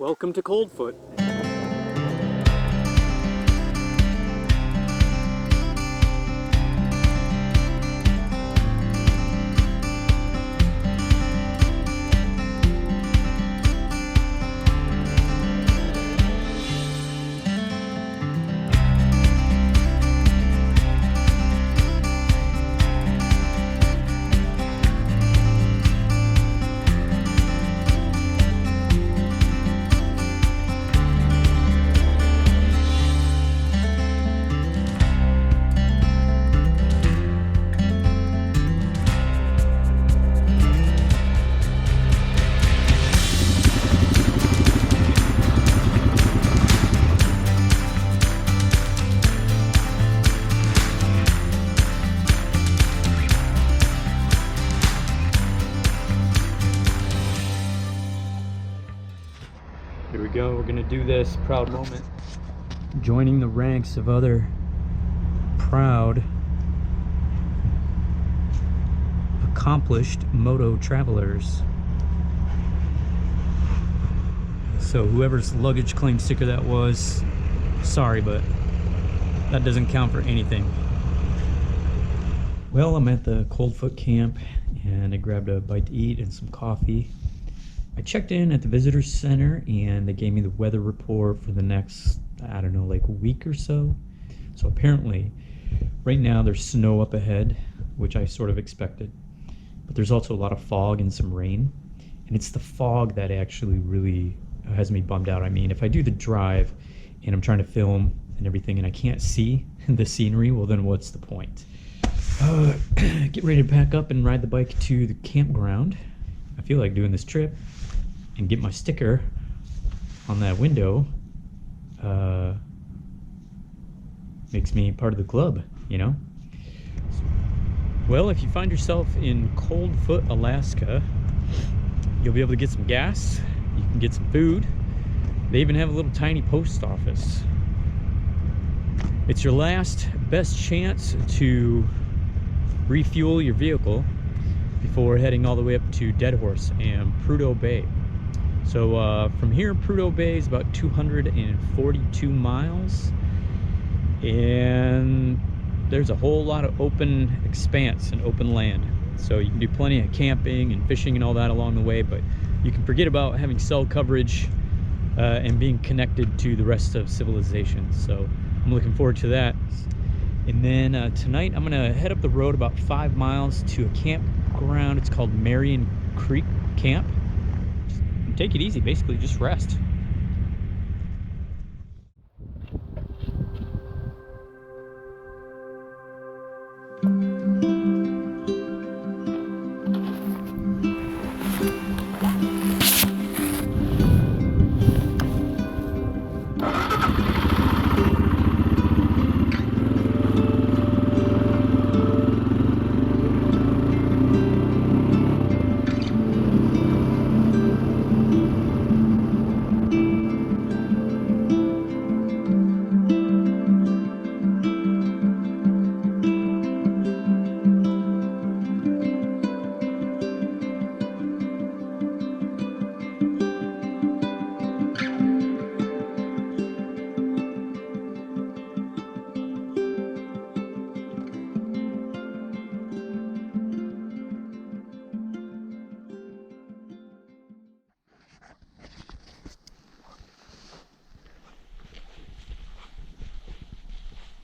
Welcome to Coldfoot. Here we go, we're gonna do this proud moment. Joining the ranks of other proud, accomplished Moto travelers. So whoever's luggage claim sticker that was, sorry, but that doesn't count for anything. Well, I'm at the Coldfoot camp and I grabbed a bite to eat and some coffee. I checked in at the visitor center and they gave me the weather report for the next, I don't know, like a week or so. So apparently right now there's snow up ahead, which I sort of expected, but there's also a lot of fog and some rain, and it's the fog that actually really has me bummed out. I mean, if I do the drive and I'm trying to film and everything and I can't see the scenery, well then what's the point? Get ready to pack up and ride the bike to the campground. I feel like doing this trip and get my sticker on that window makes me part of the club, you know? Well, if you find yourself in Coldfoot, Alaska, you'll be able to get some gas, you can get some food. They even have a little tiny post office. It's your last best chance to refuel your vehicle before heading all the way up to Deadhorse and Prudhoe Bay. So from here, Prudhoe Bay is about 242 miles, and there's a whole lot of open expanse and open land. So you can do plenty of camping and fishing and all that along the way, but you can forget about having cell coverage and being connected to the rest of civilization. So I'm looking forward to that. And then tonight I'm gonna head up the road about 5 miles to a campground. It's called Marion Creek Camp. Take it easy, basically just rest.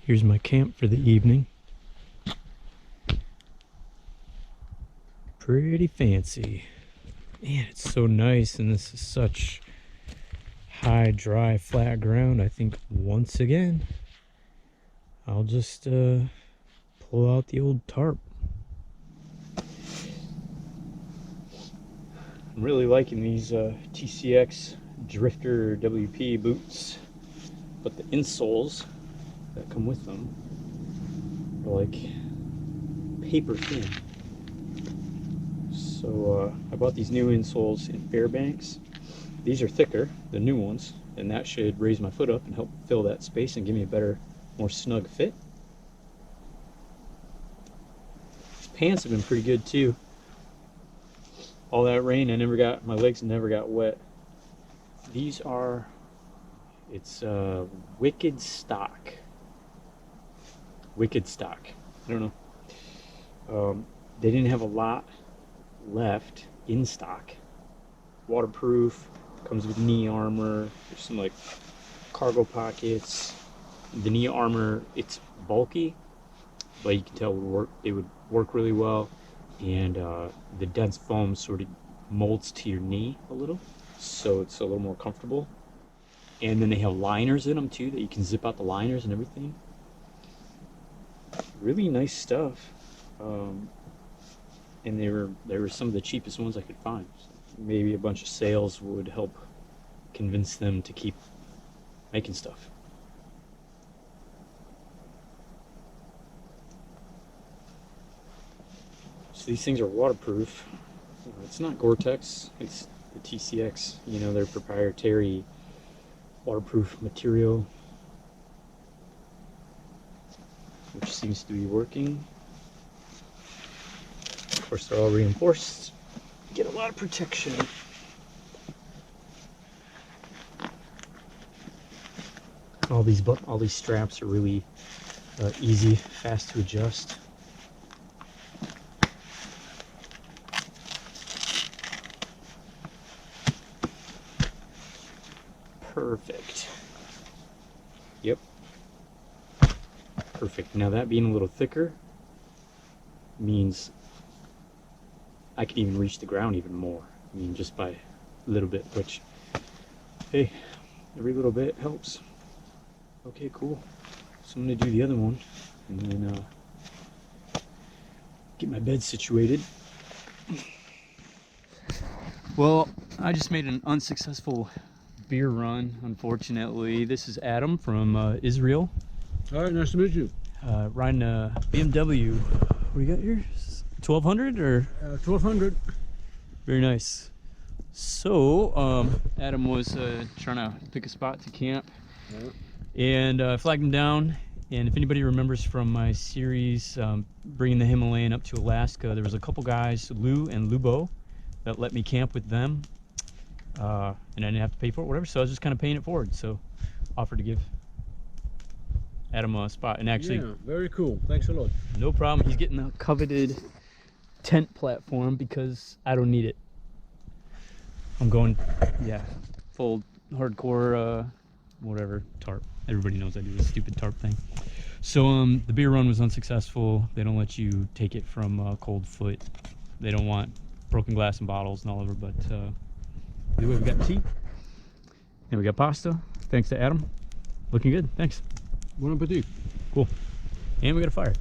Here's my camp for the evening. Pretty fancy. Man, it's so nice, and this is such high, dry, flat ground. I think once again, I'll just pull out the old tarp. I'm really liking these TCX Drifter WP boots, but the insoles that come with them are like paper thin. So I bought these new insoles in Fairbanks. These are thicker, the new ones, and that should raise my foot up and help fill that space and give me a better, more snug fit. These pants have been pretty good too. All that rain, my legs never got wet. These are, it's Wicked Stock. Wicked Stock. I don't know. They didn't have a lot left in stock. Waterproof, comes with knee armor. There's some like cargo pockets. The knee armor, it's bulky, but you can tell it would work really well. And the dense foam sort of molds to your knee a little, so it's a little more comfortable. And then they have liners in them too, that you can zip out the liners and everything. Really nice stuff. And they were some of the cheapest ones I could find. Maybe a bunch of sales would help convince them to keep making stuff. So these things are waterproof. It's not Gore-Tex, it's the TCX, you know, their proprietary waterproof material, which seems to be working. Of course, they're all reinforced. Get a lot of protection. All these straps are really easy, fast to adjust. Perfect. Yep. Perfect. Now that being a little thicker means I can even reach the ground even more. I mean, just by a little bit, which, hey, every little bit helps. Okay, cool. So I'm gonna do the other one and then get my bed situated. Well, I just made an unsuccessful beer run, unfortunately. This is Adam from Israel. All right, nice to meet you. Riding a BMW. What do you got here? 1200 or? 1200. Very nice. So, Adam was trying to pick a spot to camp. Yeah. And flagged him down. And if anybody remembers from my series, bringing the Himalayan up to Alaska, there was a couple guys, Lou and Lubo, that let me camp with them. And I didn't have to pay for it, whatever, so I was just kind of paying it forward. So offered to give Adam a spot. And actually, yeah, very cool. Thanks a lot. No problem. He's getting the coveted tent platform because I don't need it. I'm going, yeah, full hardcore, whatever, tarp. Everybody knows I do this stupid tarp thing. So the beer run was unsuccessful. They don't let you take it from Coldfoot. They don't want broken glass and bottles and all over, but anyway, we got tea and we got pasta. Thanks to Adam. Looking good. Thanks. Bon appetit. Cool. And we got a fire.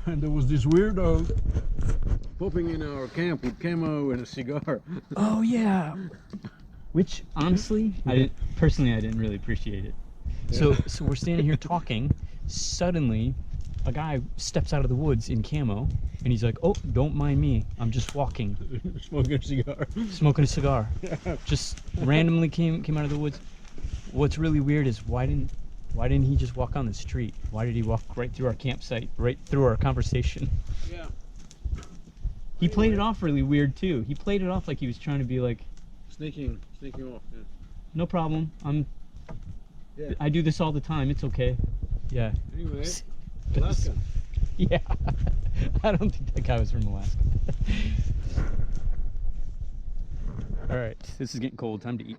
And there was this weirdo popping in our camp with camo and a cigar. Oh yeah. Which honestly, I didn't really appreciate it. Yeah. So we're standing here talking. Suddenly, a guy steps out of the woods in camo, and he's like, "Oh, don't mind me. I'm just walking." Smoking a cigar. Smoking a cigar. Yeah. Just randomly came out of the woods. What's really weird is why didn't he just walk on the street? Why did he walk right through our campsite, right through our conversation? Yeah. He played it off really weird too. He played it off like he was trying to be like sneaking off. Yeah. No problem. I do this all the time. It's okay. Yeah. Anyway, Alaska. Yeah. I don't think that guy was from Alaska. All right. This is getting cold. Time to eat.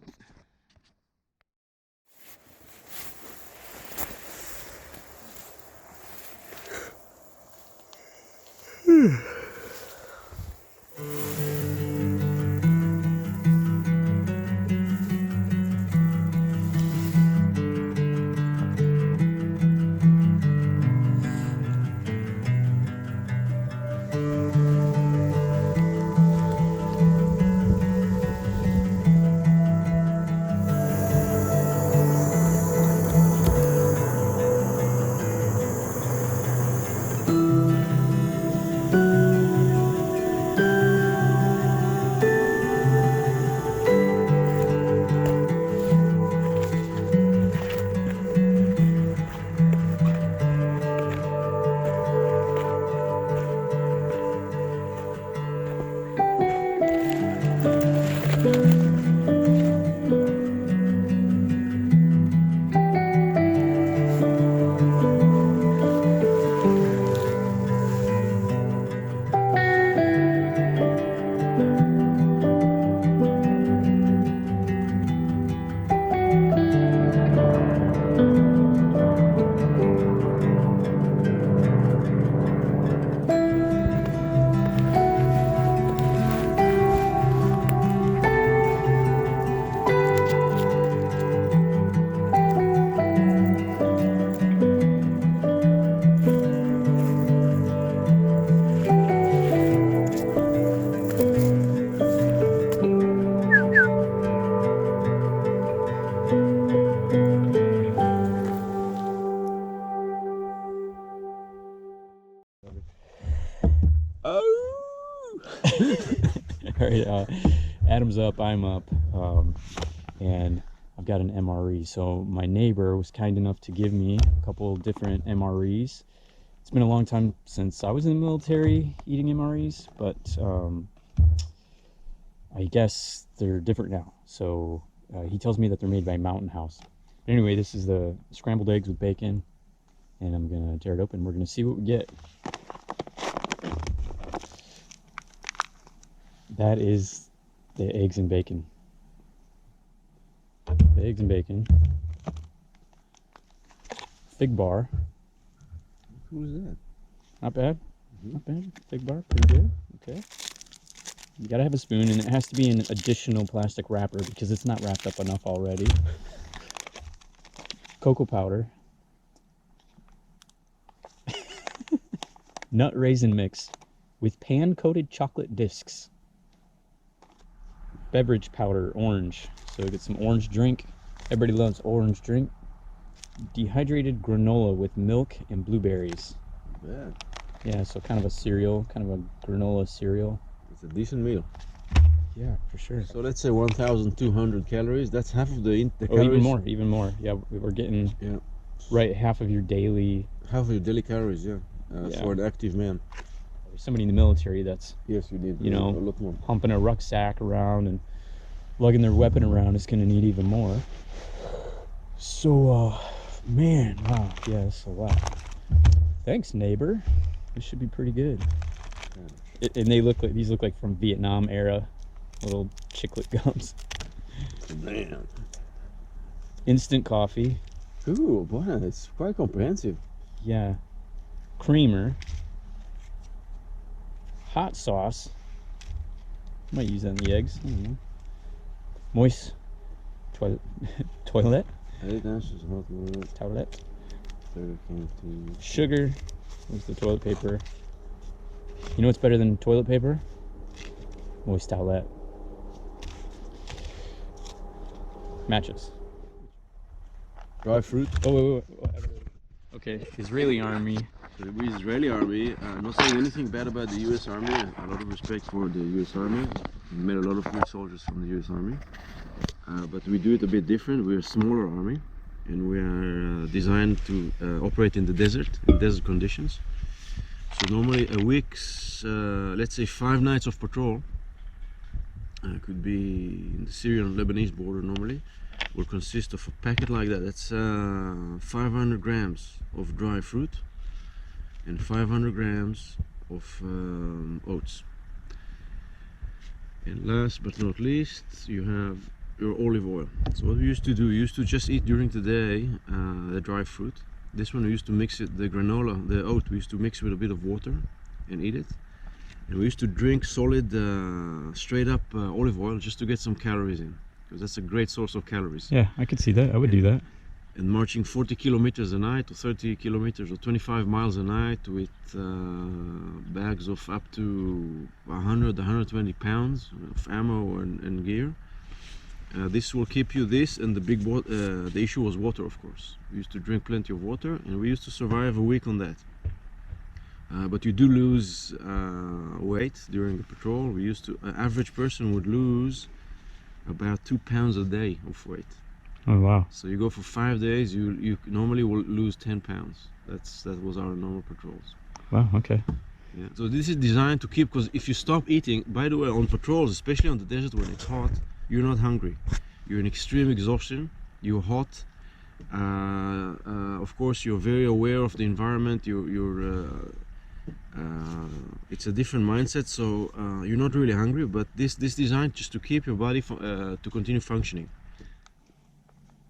right. Adam's up, I'm up, and I've got an MRE. So my neighbor was kind enough to give me a couple different MREs. It's been a long time since I was in the military eating MREs, but I guess they're different now. So he tells me that they're made by Mountain House. But anyway, this is the scrambled eggs with bacon, and I'm gonna tear it open. We're gonna see what we get. That is the eggs and bacon. The eggs and bacon. Fig bar. Who's that? Not bad. Not bad. Fig bar, pretty good. Okay. You gotta have a spoon, and it has to be an additional plastic wrapper because it's not wrapped up enough already. Cocoa powder. Nut raisin mix with pan-coated chocolate discs. Beverage powder, orange. So get some orange drink. Everybody loves orange drink. Dehydrated granola with milk and blueberries. Yeah. Yeah, so kind of a cereal, kind of a granola cereal. It's a decent meal. Yeah, for sure. So let's say 1,200 calories. That's half of the Oh, calories. even more. Yeah, we're getting Yeah. right half of your daily. Half of your daily calories, yeah. Yeah. For an active man. Somebody in the military that's, Yes, you need you know, a lot more. humping a rucksack around and lugging their weapon around is going to need even more. So, man, wow, yeah, that's a lot. Thanks, neighbor. This should be pretty good. And they look like, these look like from Vietnam era, little chiclet gums. Man. Instant coffee. Cool, boy, it's quite comprehensive. Yeah. Creamer. Hot sauce. Might use that in the eggs. I don't know. Moist toilet. Toilet. 8 ounces hot water. Toilet. 30 calories. Sugar. Where's the toilet paper? You know what's better than toilet paper? Moist towelette. Matches. Dry fruit. Oh, wait. Okay, Israeli army. So the Israeli army, not saying anything bad about the US Army, a lot of respect for the US Army. We met a lot of good soldiers from the US Army. But we do it a bit different. We're a smaller army, and we are designed to operate in the desert, in desert conditions. So normally a week's, let's say 5 nights of patrol, could be in the Syrian-Lebanese border normally, will consist of a packet like that. That's 500 grams of dry fruit and 500 grams of oats. And last but not least, you have your olive oil. So what we used to do, we used to just eat during the day the dry fruit. This one we used to mix it, the granola, the oat, we used to mix with a bit of water and eat it. And we used to drink solid, straight up olive oil just to get some calories in, because that's a great source of calories. Yeah, I could see that. I would do that. And marching 40 kilometers a night, or 30 kilometers, or 25 miles a night with bags of up to 100, 120 pounds of ammo and gear. This will keep you this, and the issue was water, of course. We used to drink plenty of water, and we used to survive a week on that. But you do lose weight during the patrol. We used to, an average person would lose about 2 pounds a day of weight. Oh, wow. So you go for 5 days, you normally will lose 10 pounds. That was our normal patrols. Wow, okay. Yeah. So this is designed to keep, because if you stop eating, by the way, on patrols, especially on the desert when it's hot, you're not hungry. You're in extreme exhaustion, you're hot. Of course, you're very aware of the environment. It's a different mindset, so you're not really hungry. But this designed just to keep your body to continue functioning.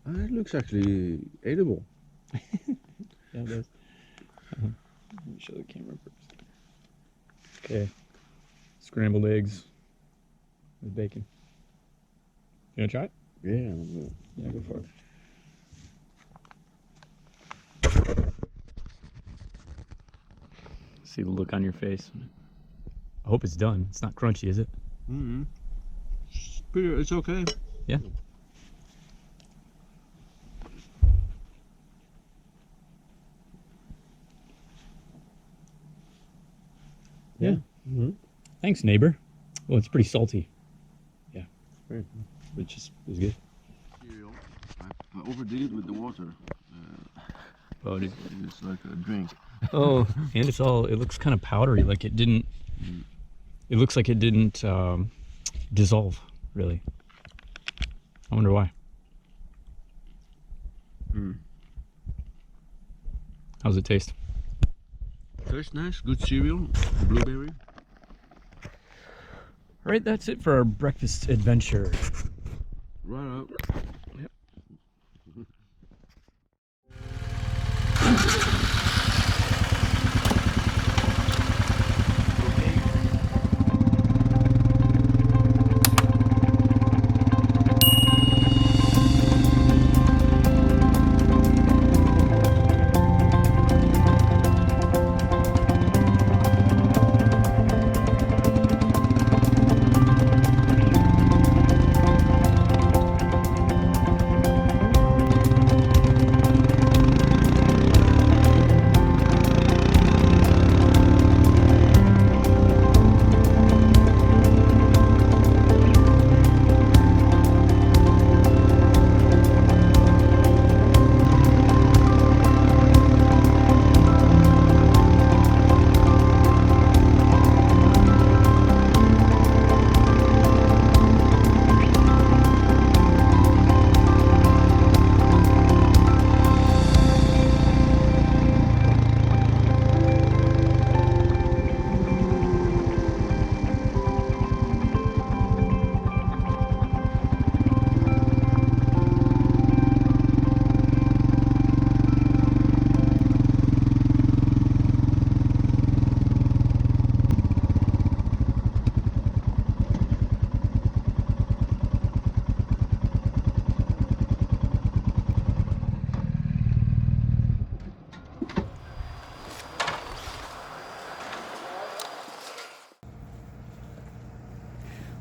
It looks actually edible. Yeah, it does. Let me show the camera first. Okay. Scrambled eggs with bacon. You wanna try it? Yeah. Yeah, go for it. See the look on your face. I hope it's done. It's not crunchy, is it? Mm-hmm. It's okay. Yeah. Yeah. Mm-hmm. Thanks, neighbor. Well, it's pretty salty. Yeah, Very which is good. cereal. I overdid it with the water. Oh, It's like a drink. oh, and it looks kind of powdery, like it didn't, it looks like it didn't dissolve, really. I wonder why. How's it taste? Tastes nice, good cereal, blueberry. All right, that's it for our breakfast adventure. Right up. Yep.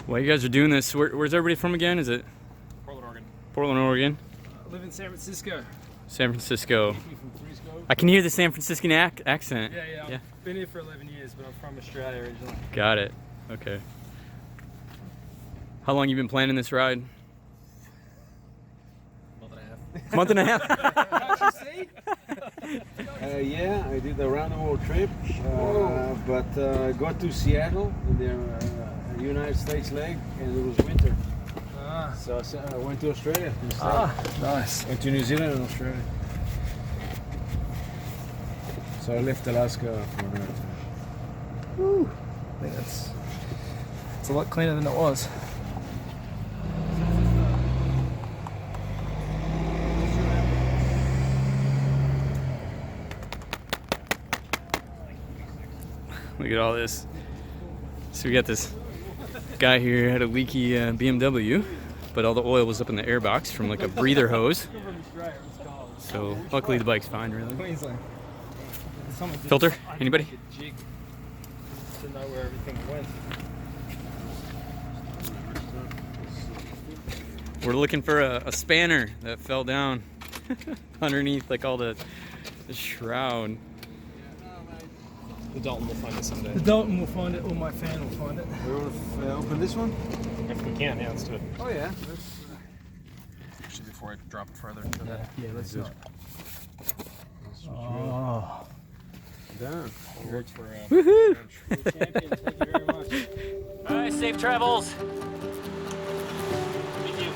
While you guys are doing this, where's everybody from again? Is it Portland, Oregon. Portland, Oregon? I live in San Francisco. San Francisco. From Frisco. I can hear the San Franciscan accent. Yeah. I've been here for 11 years, but I'm from Australia originally. Got it. Okay. How long you been planning this ride? Month and a half. Month and a half? Can't you see? Yeah, I did a round the world trip, but got to Seattle in the United States leg, and it was winter. So I went to Australia instead. Nice. Went to New Zealand and Australia. So I left Alaska for another time. Woo. I think it's a lot cleaner than it was. Look at all this. So we got this guy here had a leaky BMW, but all the oil was up in the airbox from like a breather hose. So luckily the bike's fine, really. Queensland. Filter? Anybody? Jig to know where everything went. We're looking for a spanner that fell down underneath like all the shroud. The Dalton will find it someday. The Dalton will find it, or my fan will find it. We want to open this one? If we can, yeah, let's do it. Oh yeah. Actually, before I drop it further. Yeah, let's do it. Oh. Done. Works for Woohoo! champion. Thank you very much. All right, safe travels. Thank you.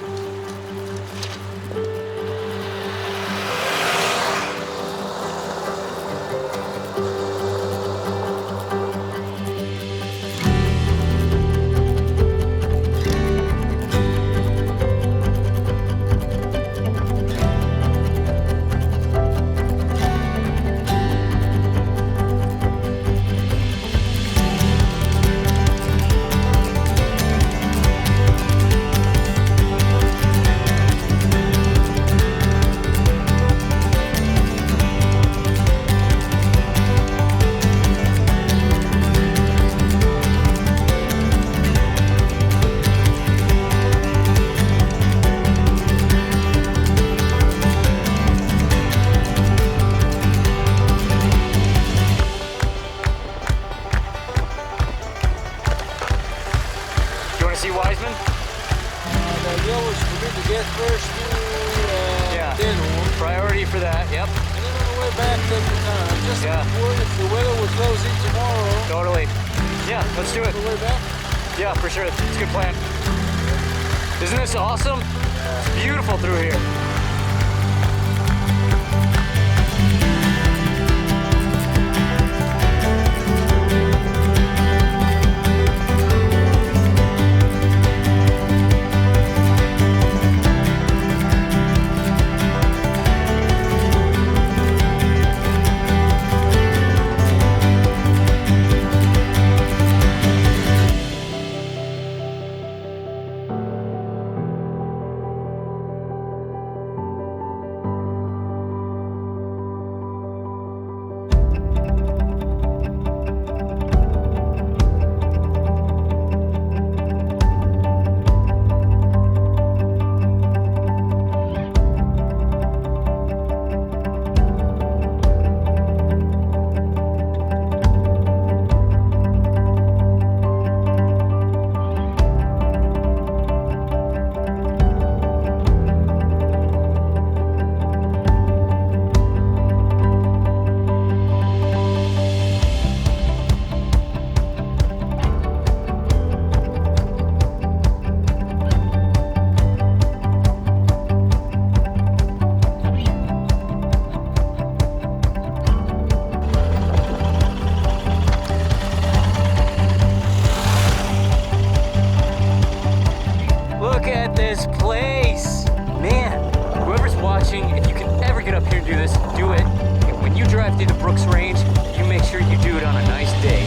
back, take your time. Just if the weather was rosy tomorrow. Totally. Yeah, let's do it. On the way back? Yeah, for sure. It's a good plan. Isn't this awesome? It's beautiful through here. Look at this place. Man, whoever's watching, if you can ever get up here and do this, do it. And when you drive through the Brooks Range, you make sure you do it on a nice day.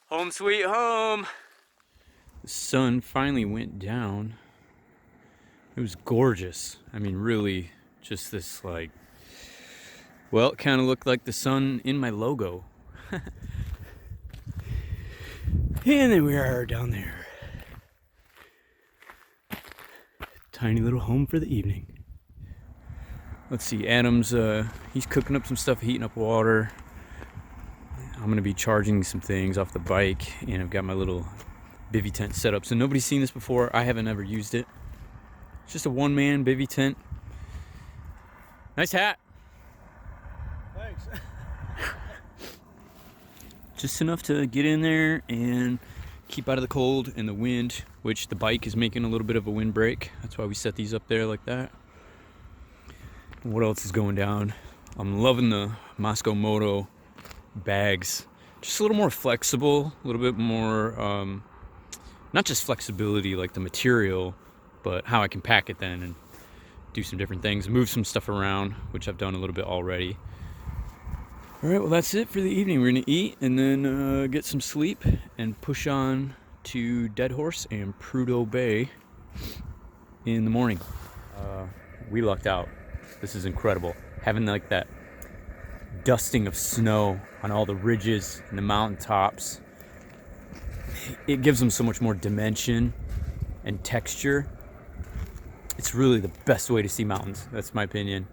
Home sweet home. The sun finally went down. It was gorgeous. I mean, really, just this like, well, it kind of looked like the sun in my logo. And then we are down there. Tiny little home for the evening. Let's see, Adam's, he's cooking up some stuff, heating up water. I'm gonna be charging some things off the bike, and I've got my little bivy tent set up. So nobody's seen this before. I haven't ever used it. It's just a one-man bivy tent. Nice hat. Thanks. Just enough to get in there and keep out of the cold and the wind, which the bike is making a little bit of a windbreak. That's why we set these up there like that. What else is going down? I'm loving the Moscow Moto bags. Just a little more flexible, a little bit more, not just flexibility like the material, but how I can pack it then and do some different things, move some stuff around, which I've done a little bit already. All right, well, that's it for the evening. We're gonna eat and then get some sleep and push on to Deadhorse and Prudhoe Bay in the morning. We lucked out. This is incredible. Having like that dusting of snow on all the ridges and the mountain tops. It gives them so much more dimension and texture. It's really the best way to see mountains. That's my opinion.